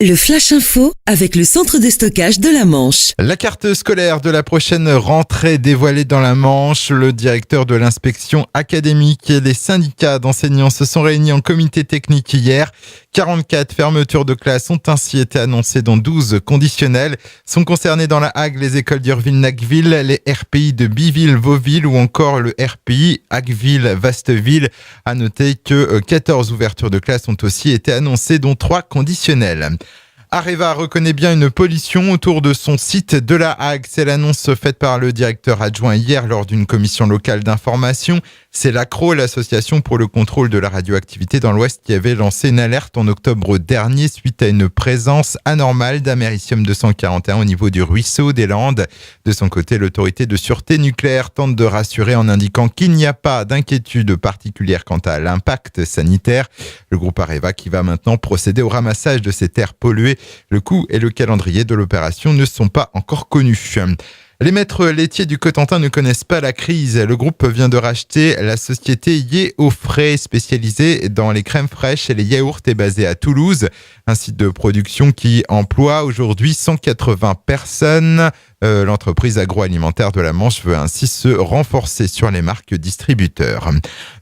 Le Flash Info avec le centre de stockage de la Manche. La carte scolaire de la prochaine rentrée dévoilée dans la Manche. Le directeur de l'inspection académique et les syndicats d'enseignants se sont réunis en comité technique hier. 44 fermetures de classes ont ainsi été annoncées, dont 12 conditionnelles. Sont concernées dans la Hague les écoles d'Urville-Nacqueville, les RPI de Biville-Vauville ou encore le RPI Hagueville-Vasteville. À noter que 14 ouvertures de classes ont aussi été annoncées, dont 3 conditionnelles. Areva reconnaît bien une pollution autour de son site de la Hague. C'est l'annonce faite par le directeur adjoint hier lors d'une commission locale d'information. C'est l'ACRO, l'association pour le contrôle de la radioactivité dans l'Ouest, qui avait lancé une alerte en octobre dernier suite à une présence anormale d'américium 241 au niveau du ruisseau des Landes. De son côté, l'autorité de sûreté nucléaire tente de rassurer en indiquant qu'il n'y a pas d'inquiétude particulière quant à l'impact sanitaire. Le groupe Areva qui va maintenant procéder au ramassage de ces terres polluées. Le coût et le calendrier de l'opération ne sont pas encore connus. Les maîtres laitiers du Cotentin ne connaissent pas la crise. Le groupe vient de racheter la société Yé au frais, spécialisée dans les crèmes fraîches et les yaourts, est basée à Toulouse. Un site de production qui emploie aujourd'hui 180 personnes. L'entreprise agroalimentaire de la Manche veut ainsi se renforcer sur les marques distributeurs.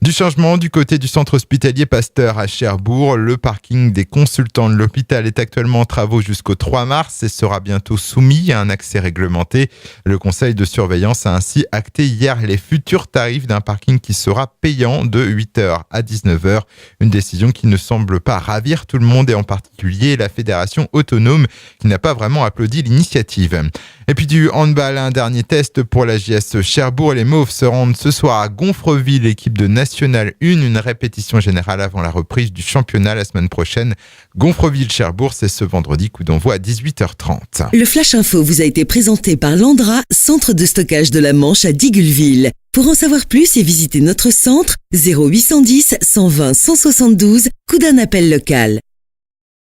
Du changement du côté du centre hospitalier Pasteur à Cherbourg. Le parking des consultants de l'hôpital est actuellement en travaux jusqu'au 3 mars et sera bientôt soumis à un accès réglementé. Le conseil de surveillance a ainsi acté hier les futurs tarifs d'un parking qui sera payant de 8h à 19h. Une décision qui ne semble pas ravir tout le monde et en particulier la fédération autonome qui n'a pas vraiment applaudi l'initiative. Et puis du handball, un dernier test pour la JS Cherbourg. Les Mauves se rendent ce soir à Gonfreville, équipe de National 1. Une répétition générale avant la reprise du championnat la semaine prochaine. Gonfreville-Cherbourg, c'est ce vendredi, coup d'envoi à 18h30. Le Flash Info vous a été présenté par Landra, centre de stockage de la Manche à Digoulville. Pour en savoir plus et visiter notre centre, 0810 120 172, coup d'un appel local.